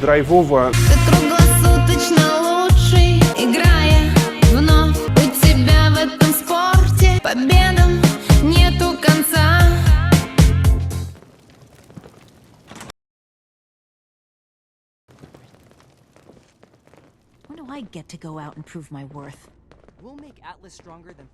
драйвово. Ты круглосуточно лучший, играя вновь у тебя в этом спорте. Победам нету конца. When do I get to go out and prove my worth? We'll make Atlas stronger than...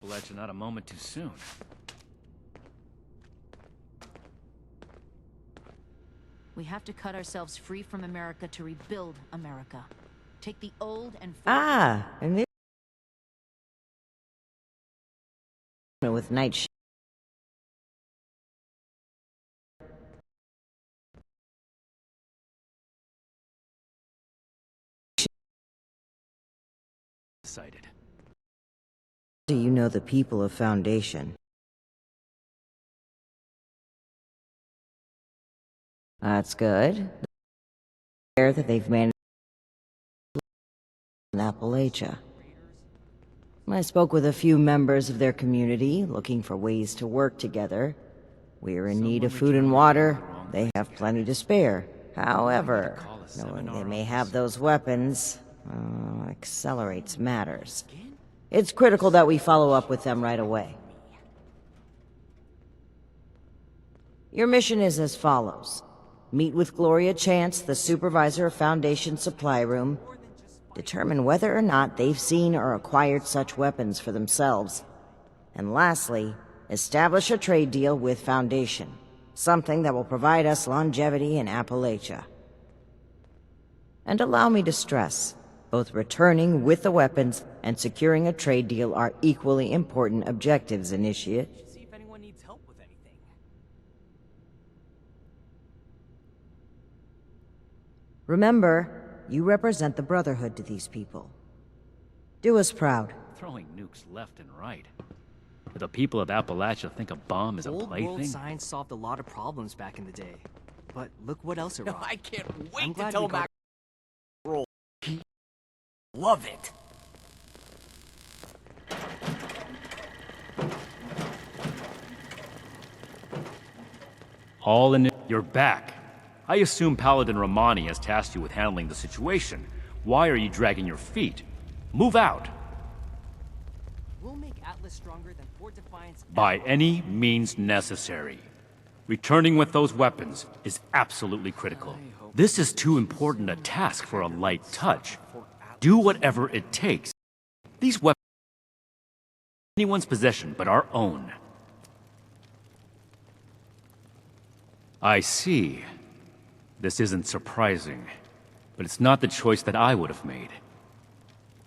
Let you not a moment too soon. We have to cut ourselves free from America to rebuild America. Take the old and... And they with night shift. Excited. Do you know the people of Foundation? That's good. That they've managed in Appalachia. I spoke with a few members of their community, looking for ways to work together. We're in need of food and water. They have plenty to spare. However, knowing they may have those weapons, accelerates matters. It's critical that we follow up with them right away. Your mission is as follows. Meet with Gloria Chance, the supervisor of Foundation Supply Room. Determine whether or not they've seen or acquired such weapons for themselves. And lastly, establish a trade deal with Foundation. Something that will provide us longevity in Appalachia. And allow me to stress, both returning with the weapons and securing a trade deal are equally important objectives, Initiate. See if anyone needs help with anything. Remember, you represent the Brotherhood to these people. Do us proud. Throwing nukes left and right. Do the people of Appalachia think a bomb is a Old world plaything? science solved a lot of problems back in the day. But look what else it rocked. I can't I'm wait to glad tell we got- Mac. Roll. Love it. All in. You're back. I assume Paladin Romani has tasked you with handling the situation. Why are you dragging your feet? Move out. We'll make Atlas stronger than Fort Defiance. By any means necessary. Returning with those weapons is absolutely critical. This is too important a task for a light touch. Do whatever it takes. These weapons are in anyone's possession but our own. I see. This isn't surprising, but it's not the choice that I would have made.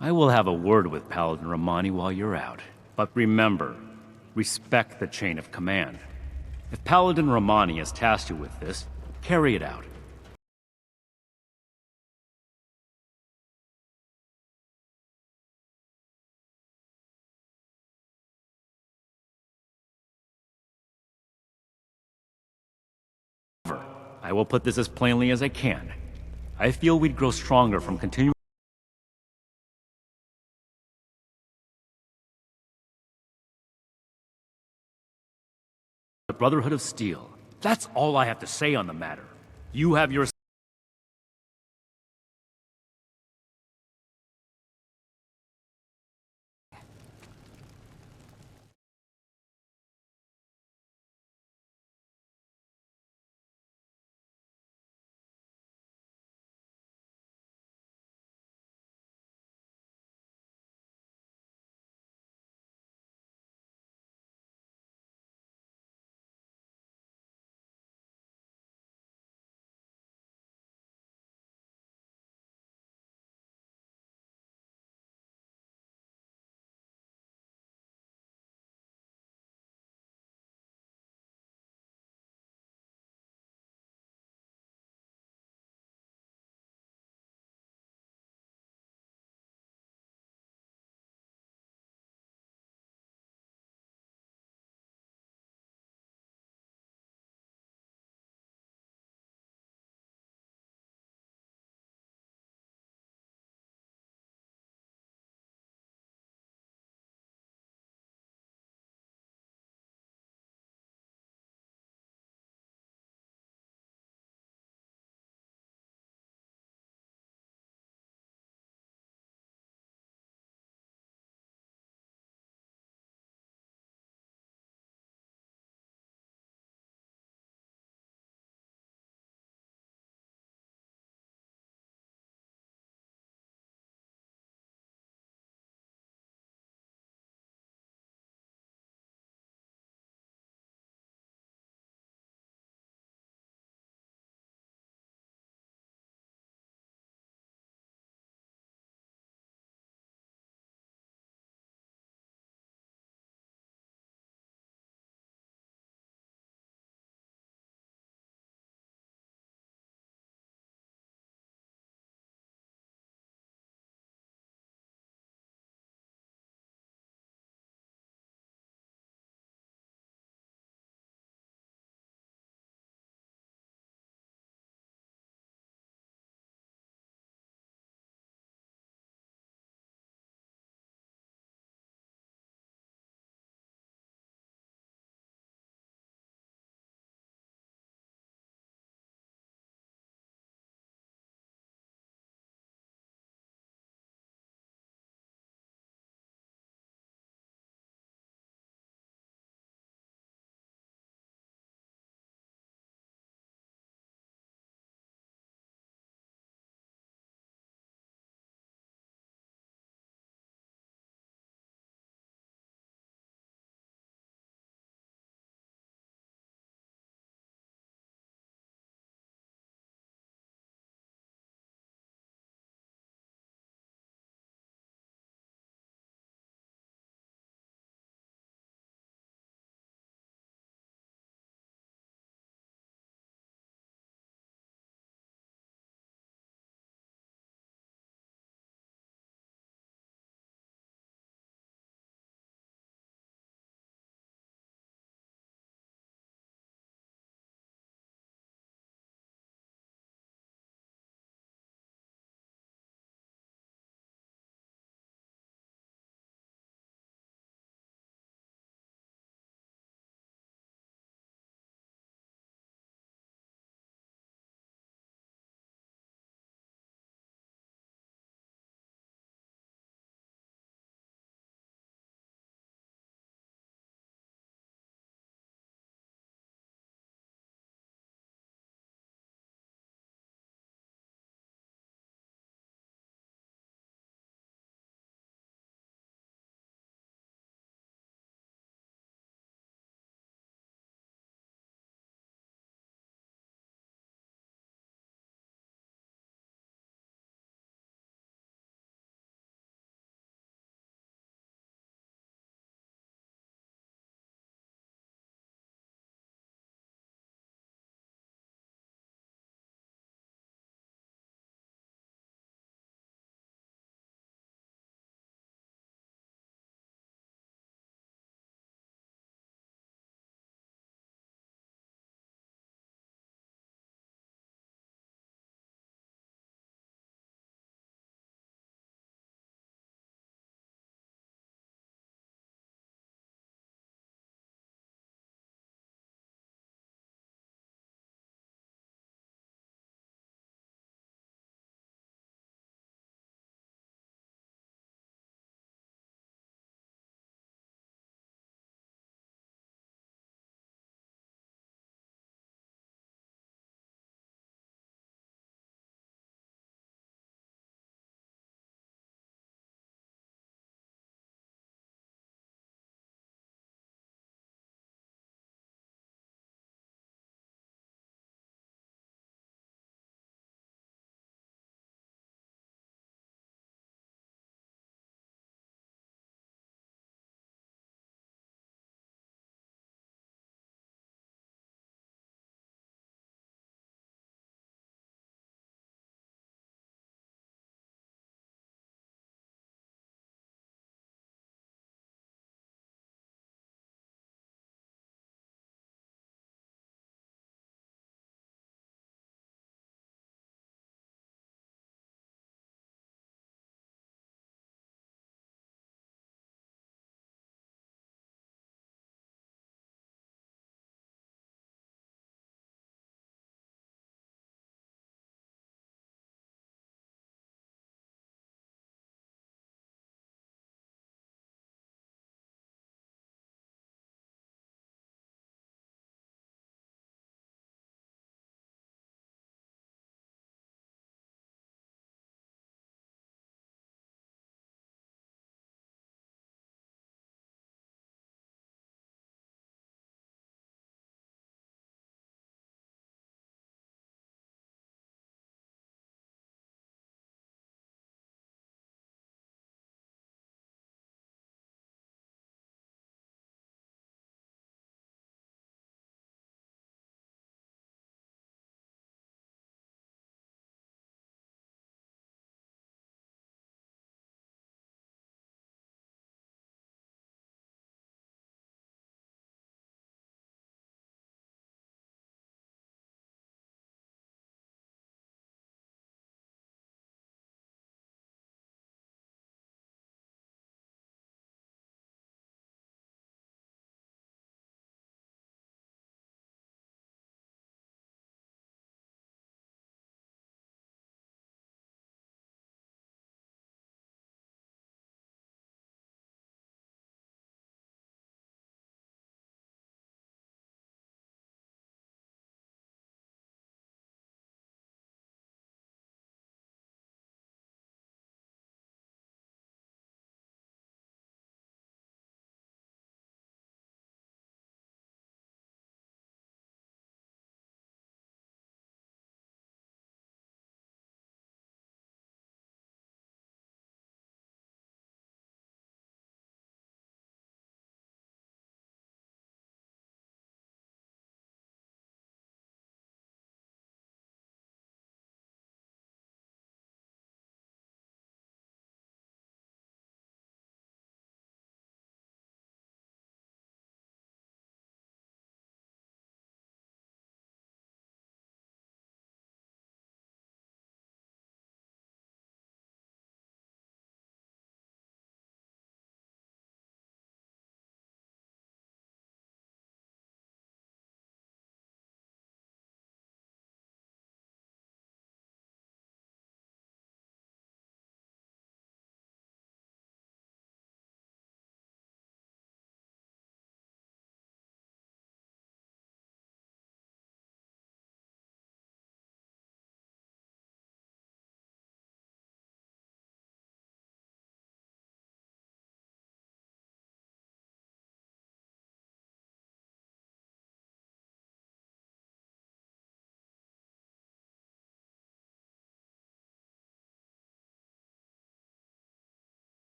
I will have a word with Paladin Romani while you're out. But remember, respect the chain of command. If Paladin Romani has tasked you with this, carry it out. I will put this as plainly as I can. I feel we'd grow stronger from continuing the Brotherhood of Steel. That's all I have to say on the matter. You have your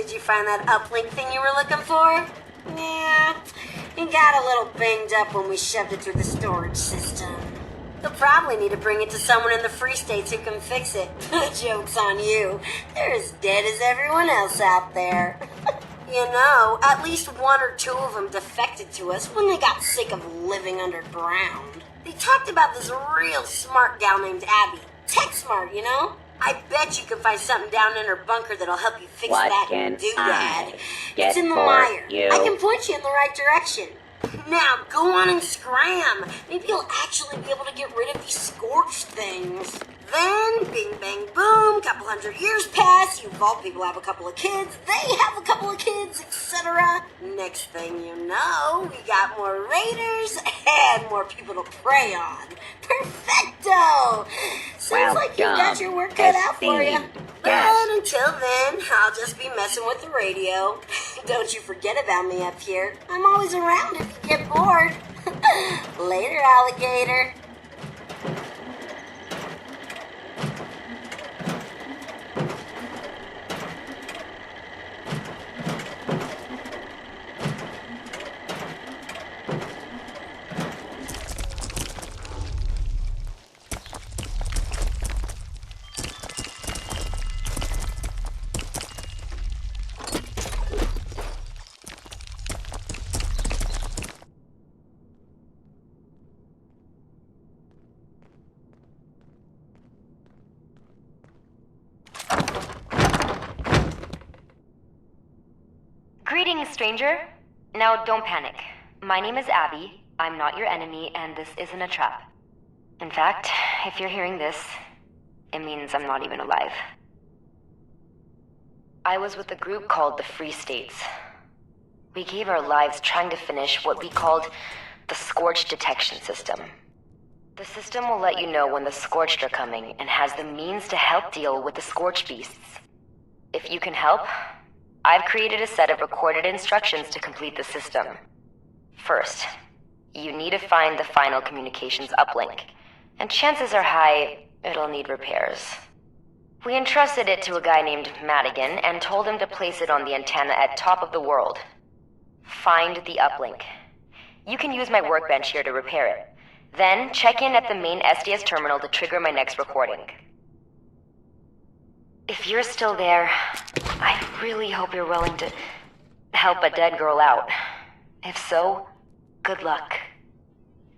Did you find that uplink thing you were looking for? Yeah, it got a little banged up when we shoved it through the storage system. You'll probably need to bring it to someone in the Free States who can fix it. Joke's on you. They're as dead as everyone else out there. You know, at least one or two of them defected to us when they got sick of living underground. They talked about this real smart gal named Abby. Tech smart, you know? I bet you can find something down in her bunker that'll help you fix that doodad. It's in the mire. I can point you in the right direction. Now, go on and scram. Maybe you'll actually be able to get rid of these scorched things. Then, bing, bang, boom, couple hundred years pass, you vault people have a couple of kids, they have a couple of kids, etc. Next thing you know, we got more raiders and more people to prey on. Perfecto! Sounds like you got your work cut out for you. But until then, I'll just be messing with the radio. Don't you forget about me up here. I'm always around if you get bored. Later, alligator. Greetings, stranger. Now, don't panic. My name is Abby. I'm not your enemy, and this isn't a trap. In fact, if you're hearing this, it means I'm not even alive. I was with a group called the Free States. We gave our lives trying to finish what we called the Scorched Detection System. The system will let you know when the Scorched are coming and has the means to help deal with the Scorched beasts. If you can help, I've created a set of recorded instructions to complete the system. First, you need to find the final communications uplink, and chances are high it'll need repairs. We entrusted it to a guy named Madigan and told him to place it on the antenna at top of the world. Find the uplink. You can use my workbench here to repair it. Then check in at the main SDS terminal to trigger my next recording. If you're still there, I really hope you're willing to help a dead girl out. If so, good luck.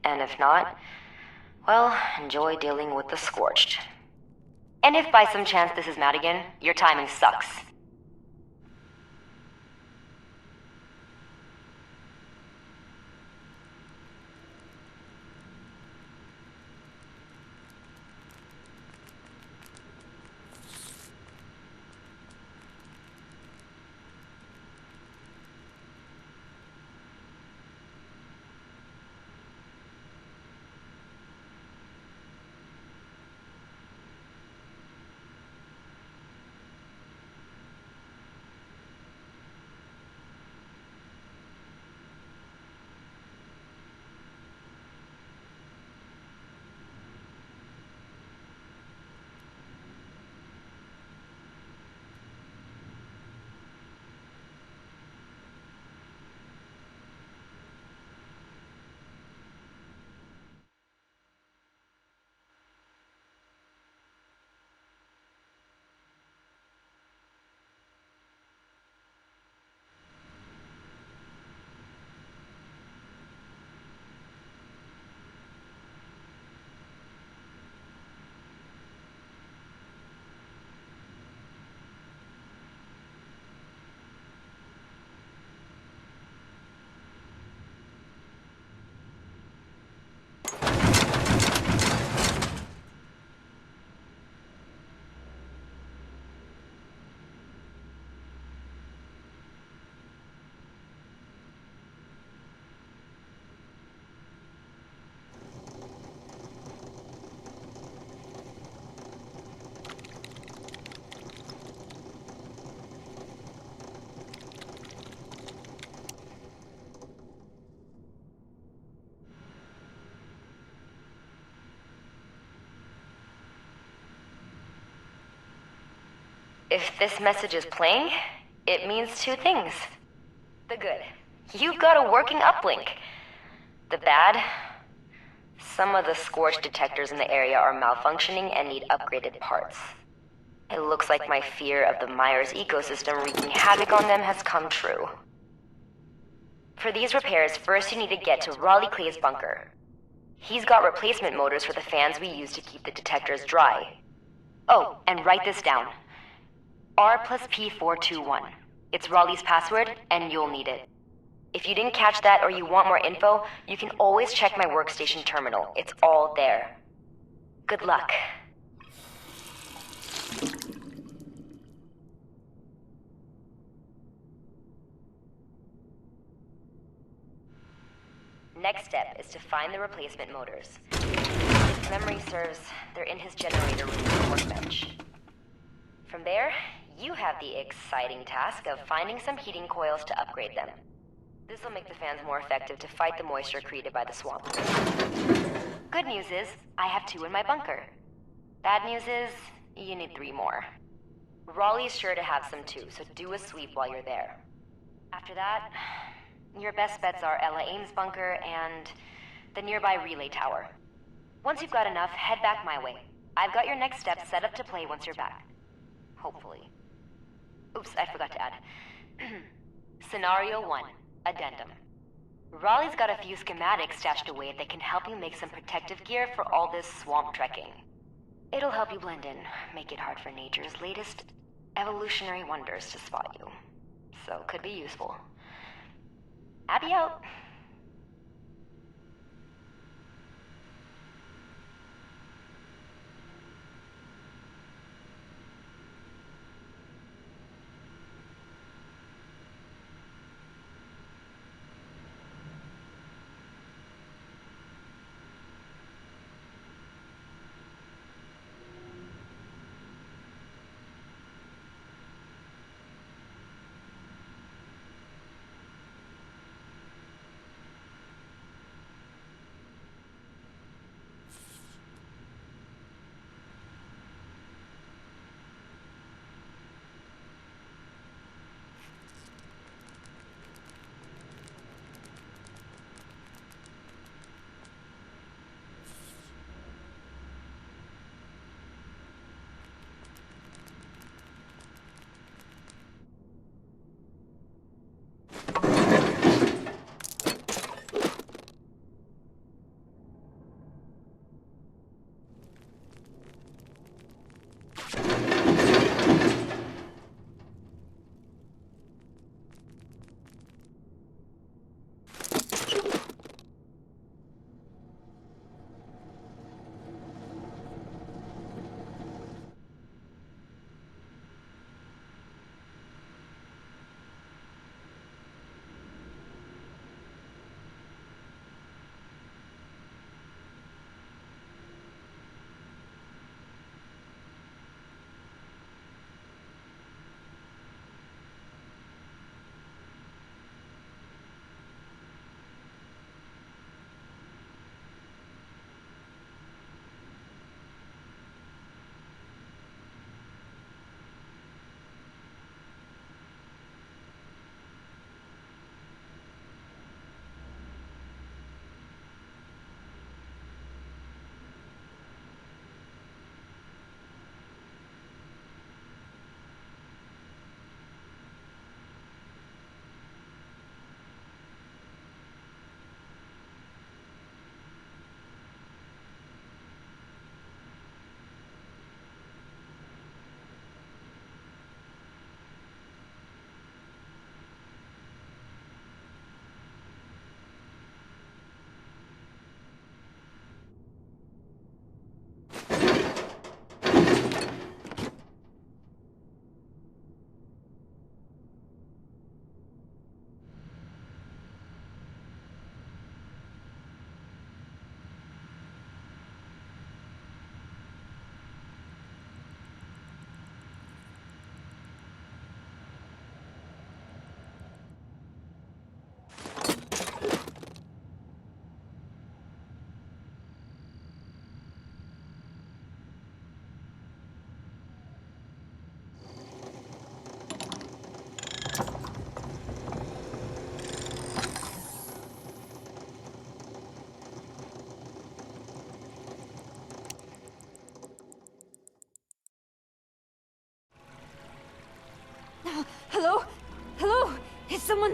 And if not, well, enjoy dealing with the Scorched. And if by some chance this is Madigan, your timing sucks. If this message is playing, It means two things. The good, you've got a working uplink. The bad, some of the Scorch detectors in the area are malfunctioning and need upgraded parts. It looks like my fear of the Myers ecosystem wreaking havoc on them has come true. For these repairs, first you need to get to Raleigh Clay's bunker. He's got replacement motors for the fans we use to keep the detectors dry. Oh, and write this down. R plus P421. It's Raleigh's password, and you'll need it. If you didn't catch that or you want more info, you can always check my workstation terminal. It's all there. Good luck. Next step is to find the replacement motors. If memory serves, they're in his generator room on the workbench. From there, you have the exciting task of finding some heating coils to upgrade them. This will make the fans more effective to fight the moisture created by the swamp. Good news is, I have 2 in my bunker. Bad news is, you need 3 more. Raleigh's sure to have some too, so do a sweep while you're there. After that, your best bets are Ella Ames' bunker and the nearby relay tower. Once you've got enough, head back my way. I've got your next step set up to play once you're back. Hopefully. Oops, I forgot to add. Scenario 1, Addendum. Raleigh's got a few schematics stashed away that can help you make some protective gear for all this swamp trekking. It'll help you blend in, make it hard for nature's latest evolutionary wonders to spot you. So, could be useful. Abby out.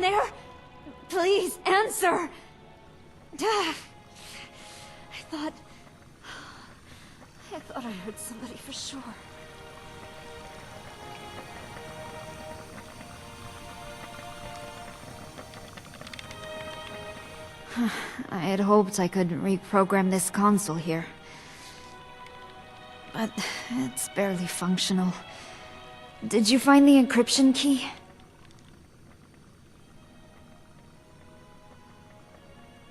in there? Please, answer! I thought I heard somebody for sure. I had hoped I could reprogram this console here. But it's barely functional. Did you find the encryption key?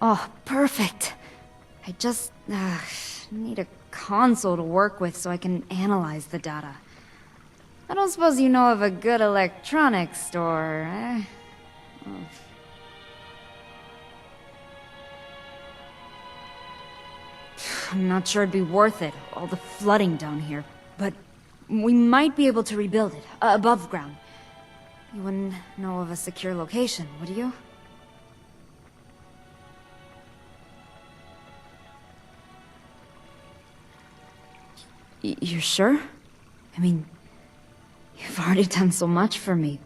Oh, perfect. I just need a console to work with so I can analyze the data. I don't suppose you know of a good electronics store, eh? Oh. I'm not sure it'd be worth it, all the flooding down here. But we might be able to rebuild it, above ground. You wouldn't know of a secure location, would you? You're sure? I mean, you've already done so much for me.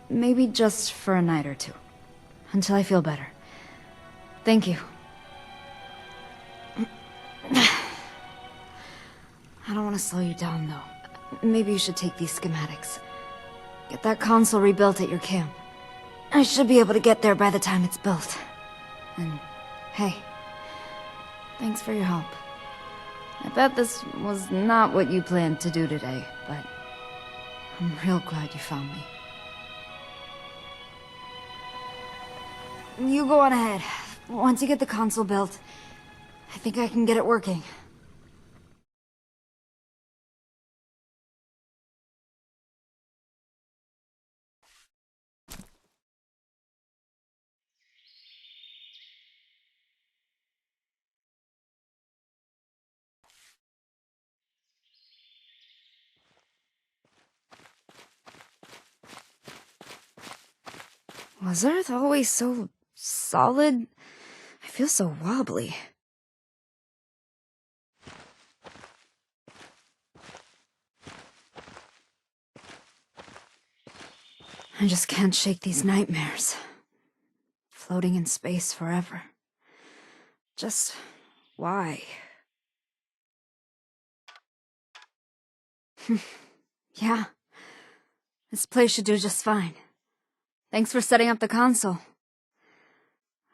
Maybe just for a night or two. Until I feel better. Thank you. I don't want to slow you down, though. Maybe you should take these schematics. Get that console rebuilt at your camp. I should be able to get there by the time it's built. And, hey, thanks for your help. I bet this was not what you planned to do today, but I'm real glad you found me. You go on ahead. Once you get the console built, I think I can get it working. Was Earth always so solid? I feel so wobbly. I just can't shake these nightmares. Floating in space forever. Just why? Yeah. This place should do just fine. Thanks for setting up the console.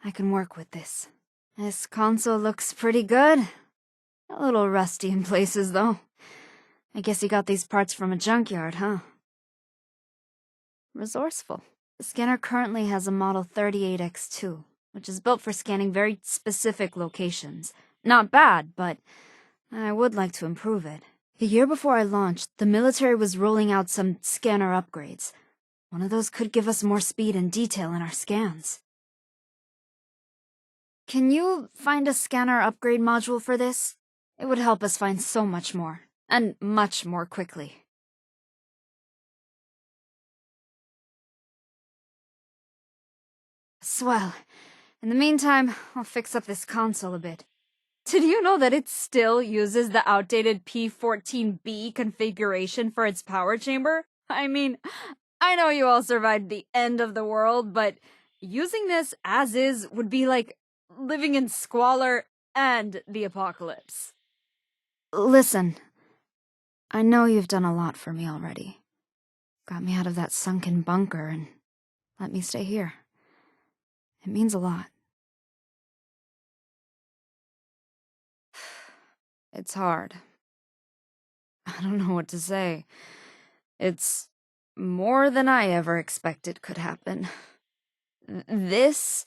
I can work with this. This console looks pretty good. A little rusty in places, though. I guess you got these parts from a junkyard, huh? Resourceful. The scanner currently has a model 38X2, which is built for scanning very specific locations. Not bad, but I would like to improve it. A year before I launched, the military was rolling out some scanner upgrades. One of those could give us more speed and detail in our scans. Can you find a scanner upgrade module for this? It would help us find so much more, and much more quickly. Swell. In the meantime, I'll fix up this console a bit. Did you know that it still uses the outdated P14B configuration for its power chamber? I mean, I know you all survived the end of the world, but using this as is would be like living in squalor and the apocalypse. Listen, I know you've done a lot for me already. Got me out of that sunken bunker and let me stay here. It means a lot. It's hard. I don't know what to say. It's more than I ever expected could happen. This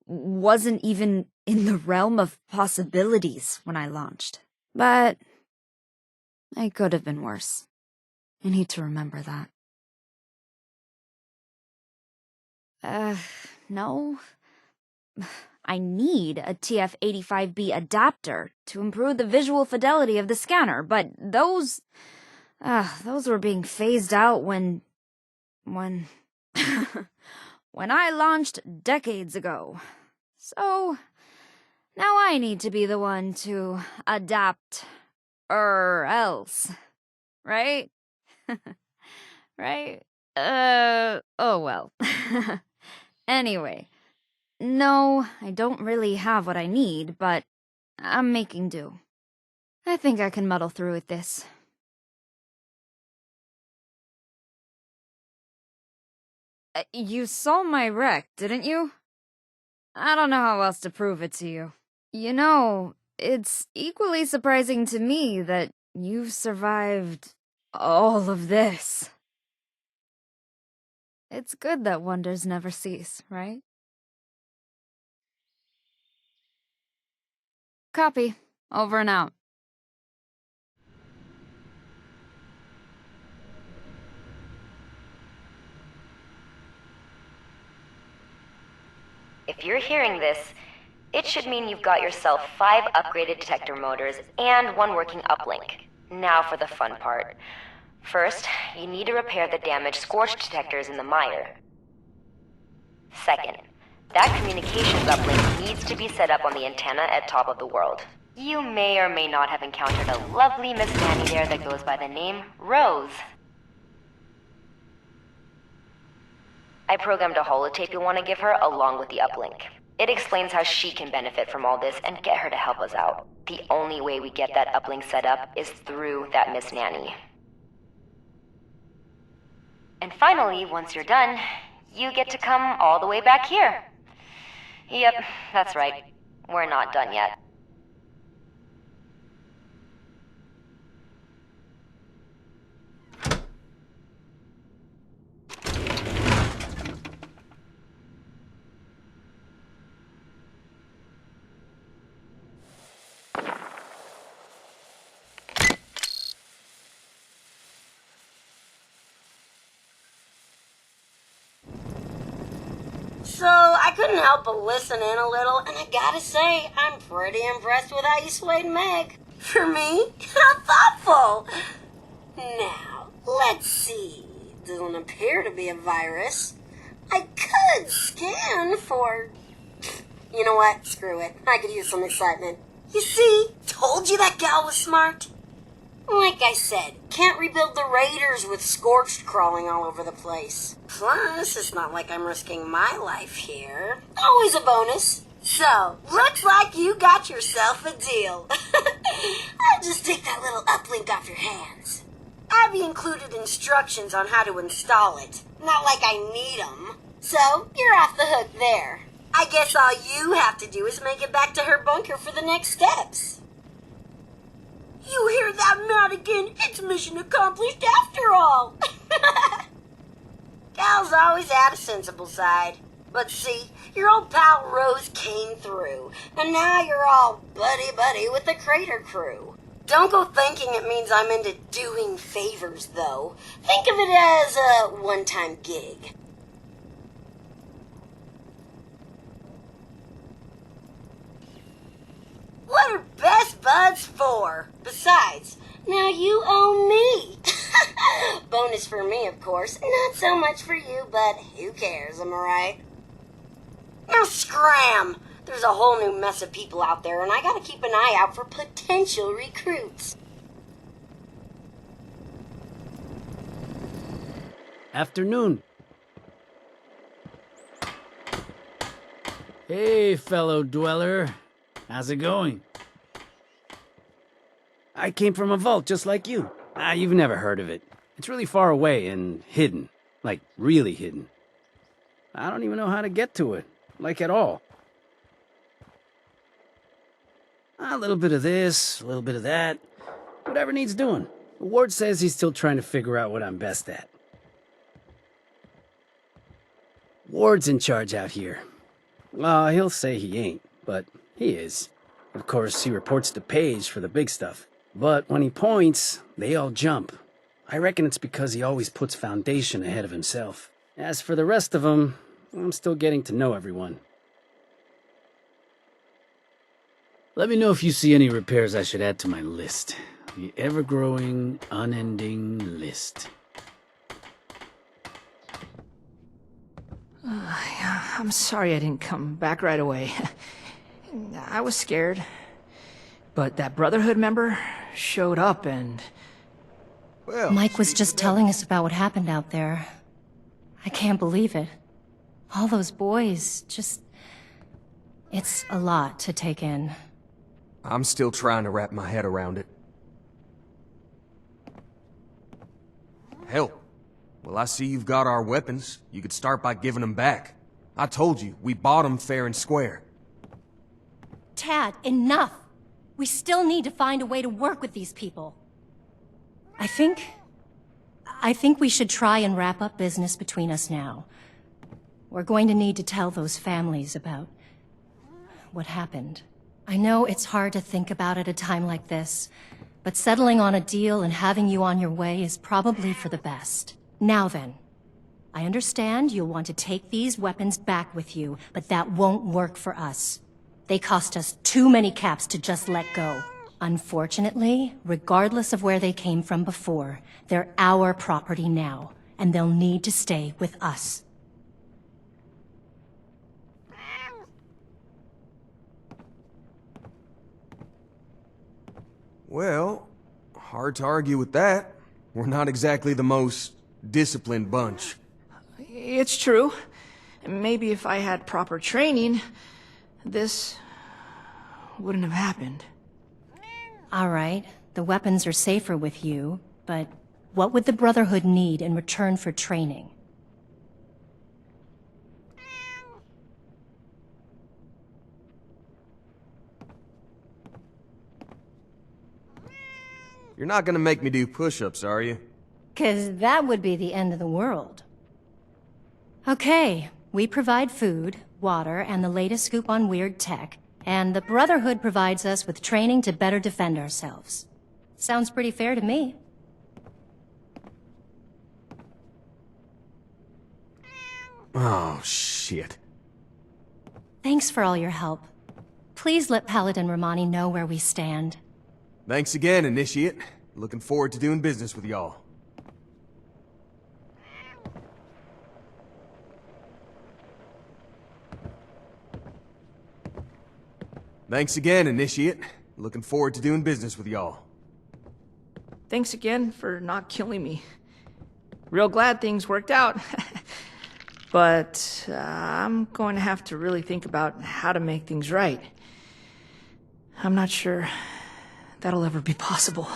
wasn't even in the realm of possibilities when I launched. But it could have been worse. I need to remember that. No. I need a TF-85B adapter to improve the visual fidelity of the scanner, but those were being phased out when when I launched decades ago. So, now I need to be the one to adapt, or else. Right? Right? Oh well. Anyway, no, I don't really have what I need, but I'm making do. I think I can muddle through with this. You saw my wreck, didn't you? I don't know how else to prove it to you. You know, it's equally surprising to me that you've survived all of this. It's good that wonders never cease, right? Copy. Over and out. If you're hearing this, it should mean you've got yourself 5 upgraded detector motors and 1 working uplink. Now for the fun part. First, you need to repair the damaged scorch detectors in the mire. Second, that communications uplink needs to be set up on the antenna at top of the world. You may or may not have encountered a lovely Miss Nanny there that goes by the name Rose. I programmed a holotape you'll want to give her along with the uplink. It explains how she can benefit from all this and get her to help us out. The only way we get that uplink set up is through that Miss Nanny. And finally, once you're done, you get to come all the way back here. Yep, that's right. We're not done yet. So, I couldn't help but listen in a little, and I gotta say, I'm pretty impressed with how you swayed Meg. For me, how thoughtful! Now, let's see. Doesn't appear to be a virus. I could scan for... You know what? Screw it. I could use some excitement. You see? Told you that gal was smart. Like I said, can't rebuild the raiders with Scorched crawling all over the place. Plus, it's not like I'm risking my life here. Always a bonus. So, looks like you got yourself a deal. I'll just take that little uplink off your hands. I've included instructions on how to install it. Not like I need them. So, you're off the hook there. I guess all you have to do is make it back to her bunker for the next steps. You hear that, Madigan? It's mission accomplished after all. Gal's always had a sensible side. But see, your old pal Rose came through, and now you're all buddy-buddy with the Crater crew. Don't go thinking it means I'm into doing favors, though. Think of it as a one-time gig. What are best buds for? Besides, now you owe me. Bonus for me, of course. Not so much for you, but who cares, am I right? Now scram! There's a whole new mess of people out there, and I gotta keep an eye out for potential recruits. Afternoon. Hey, fellow dweller. How's it going? I came from a vault just like you. You've never heard of it. It's really far away and hidden. Like, really hidden. I don't even know how to get to it. Like, at all. A little bit of this, a little bit of that. Whatever needs doing. Ward says he's still trying to figure out what I'm best at. Ward's in charge out here. Well, he'll say he ain't, but he is. Of course, he reports to Paige for the big stuff. But when he points, they all jump. I reckon it's because he always puts Foundation ahead of himself. As for the rest of them, I'm still getting to know everyone. Let me know if you see any repairs I should add to my list. The ever-growing, unending list. I'm sorry I didn't come back right away. I was scared. But that Brotherhood member showed up and... Well, Mike was just telling us about what happened out there. I can't believe it. All those boys, just... It's a lot to take in. I'm still trying to wrap my head around it. Hell, well, I see you've got our weapons. You could start by giving them back. I told you, we bought them fair and square. Tad, enough! We still need to find a way to work with these people. I think we should try and wrap up business between us now. We're going to need to tell those families about what happened. I know it's hard to think about at a time like this, but settling on a deal and having you on your way is probably for the best. Now then, I understand you'll want to take these weapons back with you, but that won't work for us. They cost us too many caps to just let go. Unfortunately, regardless of where they came from before, they're our property now, and they'll need to stay with us. Well, hard to argue with that. We're not exactly the most disciplined bunch. It's true. Maybe if I had proper training, this wouldn't have happened. All right, the weapons are safer with you, but what would the Brotherhood need in return for training? You're not gonna make me do push-ups, are you? 'Cause that would be the end of the world. Okay, we provide food, water, and the latest scoop on weird tech, and the Brotherhood provides us with training to better defend ourselves. Sounds pretty fair to me. Oh, shit. Thanks for all your help. Please let Paladin Romani know where we stand. Thanks again, Initiate. Looking forward to doing business with y'all. Thanks again, Initiate. Looking forward to doing business with y'all. Thanks again for not killing me. Real glad things worked out. But I'm going to have to really think about how to make things right. I'm not sure that'll ever be possible.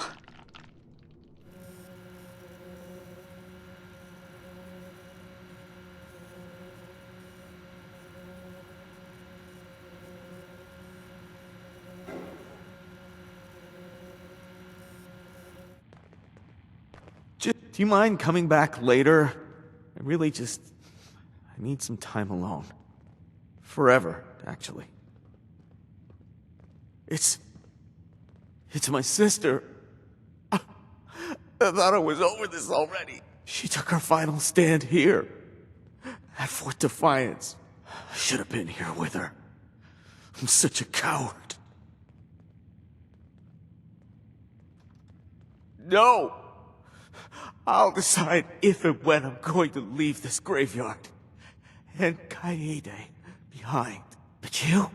Do you mind coming back later? I need some time alone. Forever, actually. It's my sister. I thought I was over this already. She took her final stand here, at Fort Defiance. I should have been here with her. I'm such a coward. No! I'll decide if and when I'm going to leave this graveyard. And Kaede behind. But you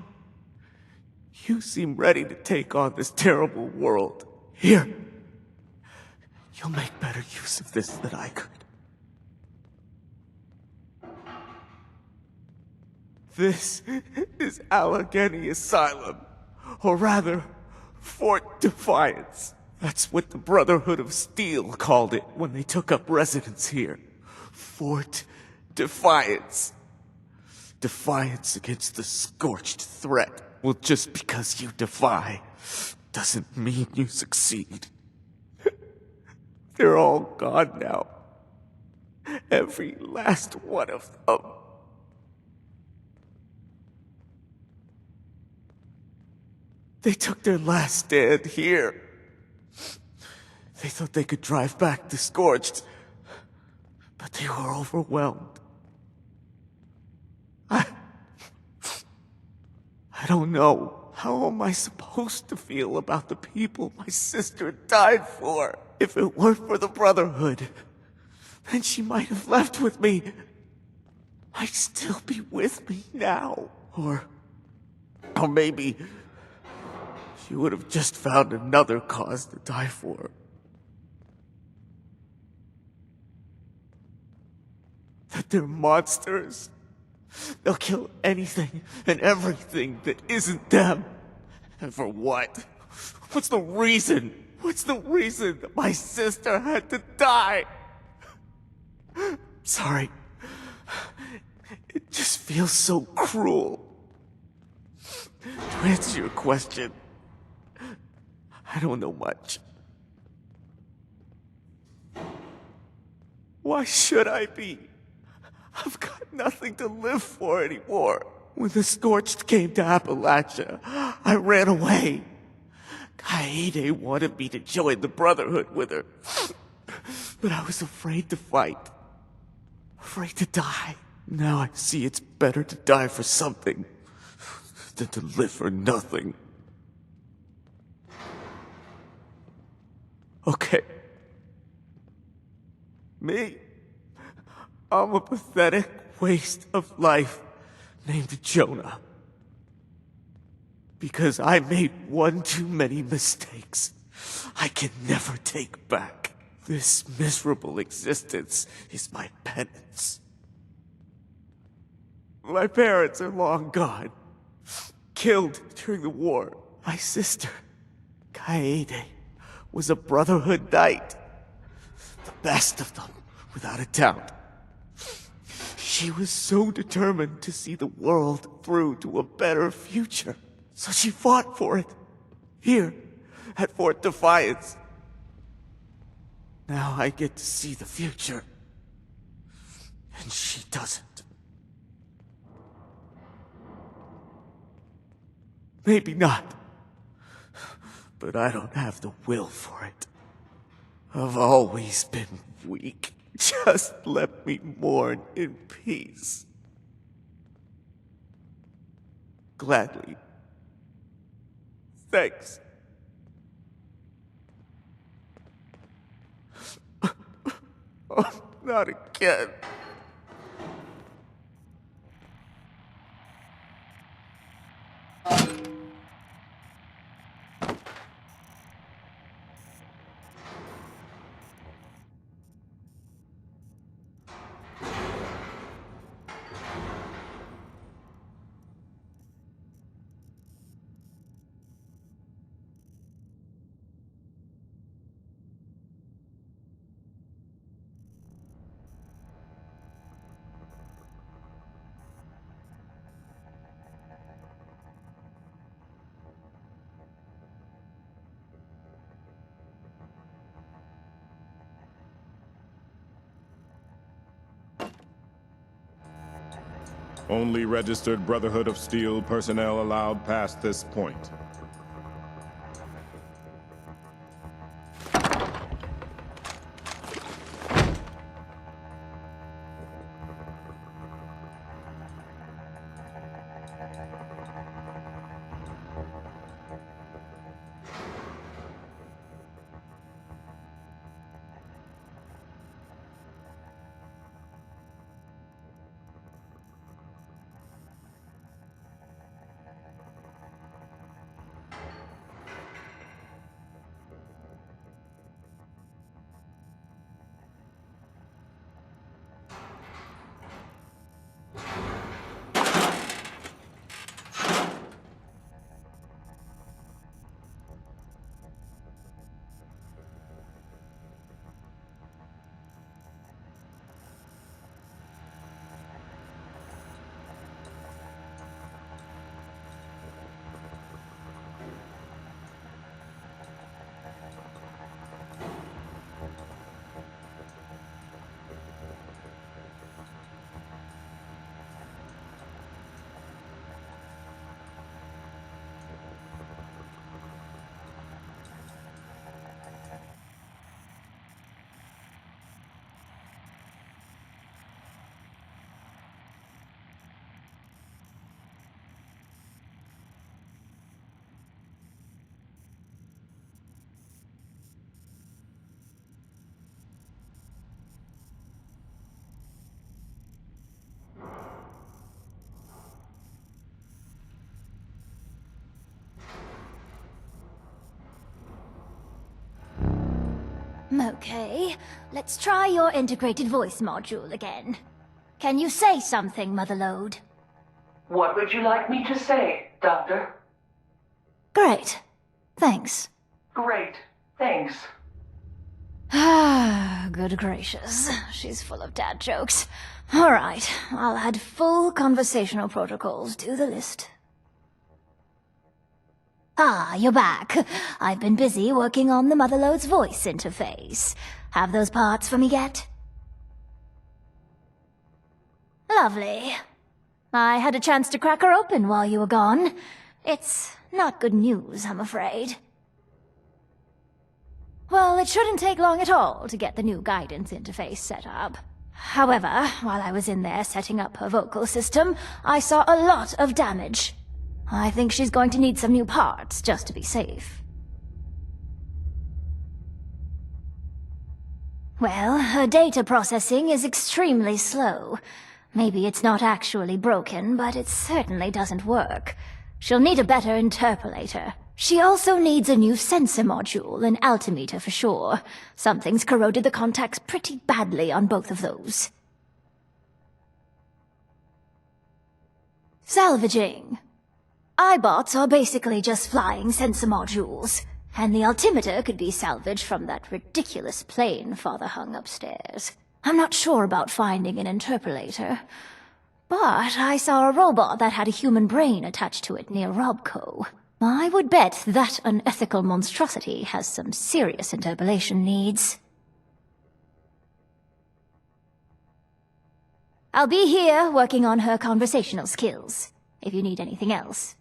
seem ready to take on this terrible world. Here. You'll make better use of this than I could. This is Allegheny Asylum. Or rather, Fort Defiance. That's what the Brotherhood of Steel called it when they took up residence here. Fort Defiance. Defiance against the scorched threat. Well, just because you defy doesn't mean you succeed. They're all gone now. Every last one of them. They took their last stand here. They thought they could drive back the Scorched, but they were overwhelmed. I don't know. How am I supposed to feel about the people my sister died for? If it weren't for the Brotherhood, then she might have left with me. Might still be with me now. Or maybe she would have just found another cause to die for. That they're monsters. They'll kill anything and everything that isn't them. And for what? What's the reason? What's the reason that my sister had to die? Sorry. It just feels so cruel. To answer your question, I don't know much. Why should I be? I've got nothing to live for anymore. When the Scorched came to Appalachia, I ran away. Kaede wanted me to join the Brotherhood with her. But I was afraid to fight. Afraid to die. Now I see it's better to die for something than to live for nothing. Okay. Me? I'm a pathetic waste of life named Jonah. Because I made one too many mistakes I can never take back. This miserable existence is my penance. My parents are long gone. Killed during the war. My sister, Kaede, was a Brotherhood Knight. The best of them, without a doubt. She was so determined to see the world through to a better future. So she fought for it. Here, at Fort Defiance. Now I get to see the future. And she doesn't. Maybe not. But I don't have the will for it. I've always been weak. Just let me mourn in peace. Gladly. Thanks. Oh, not again. Only registered Brotherhood of Steel personnel allowed past this point. Okay, let's try your integrated voice module again. Can you say something, Motherlode? What would you like me to say, Doctor? Great. Thanks. Great. Thanks. Ah, good gracious. She's full of dad jokes. All right, I'll add full conversational protocols to the list. Ah, you're back. I've been busy working on the Motherlode's voice interface. Have those parts for me yet? Lovely. I had a chance to crack her open while you were gone. It's not good news, I'm afraid. Well, it shouldn't take long at all to get the new guidance interface set up. However, while I was in there setting up her vocal system, I saw a lot of damage. I think she's going to need some new parts, just to be safe. Well, her data processing is extremely slow. Maybe it's not actually broken, but it certainly doesn't work. She'll need a better interpolator. She also needs a new sensor module and altimeter for sure. Something's corroded the contacts pretty badly on both of those. Salvaging. iBots are basically just flying sensor modules, and the altimeter could be salvaged from that ridiculous plane Father hung upstairs. I'm not sure about finding an interpolator, but I saw a robot that had a human brain attached to it near Robco. I would bet that unethical monstrosity has some serious interpolation needs. I'll be here working on her conversational skills, if you need anything else.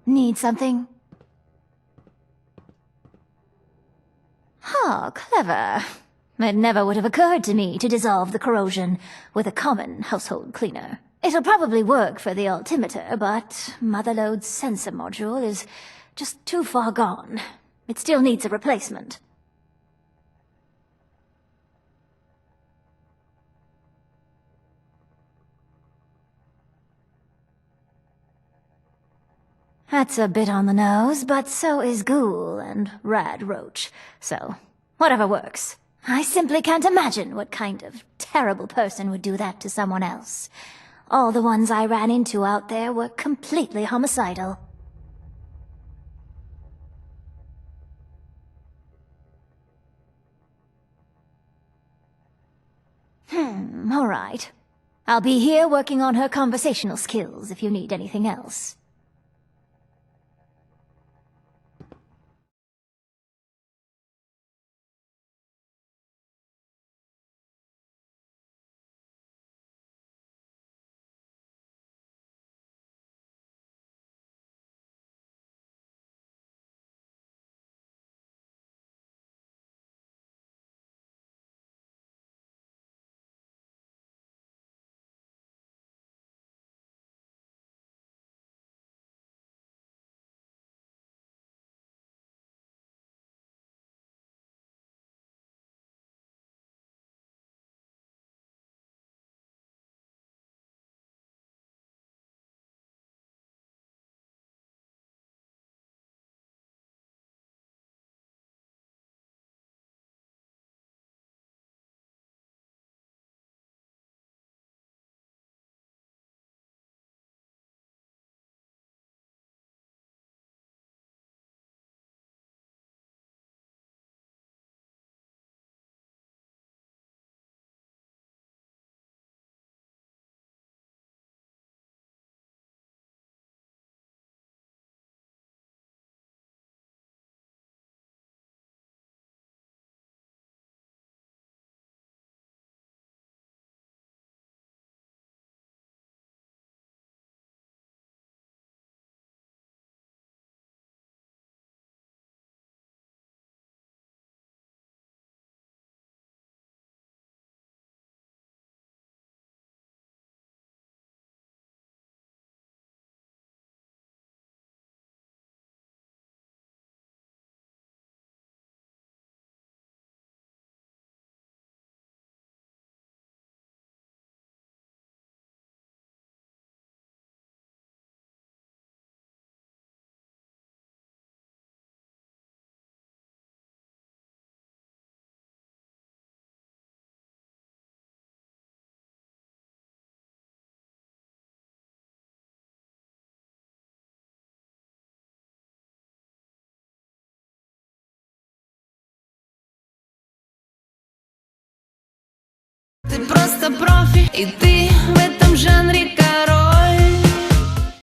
Need something? Oh, clever. It never would have occurred to me to dissolve the corrosion with a common household cleaner. It'll probably work for the altimeter, but Motherlode's sensor module is just too far gone. It still needs a replacement. That's a bit on the nose, but so is Ghoul and Rad Roach, so whatever works. I simply can't imagine what kind of terrible person would do that to someone else. All the ones I ran into out there were completely homicidal. All right. I'll be here working on her conversational skills if you need anything else. ты просто профи, и ты в этом жанре король.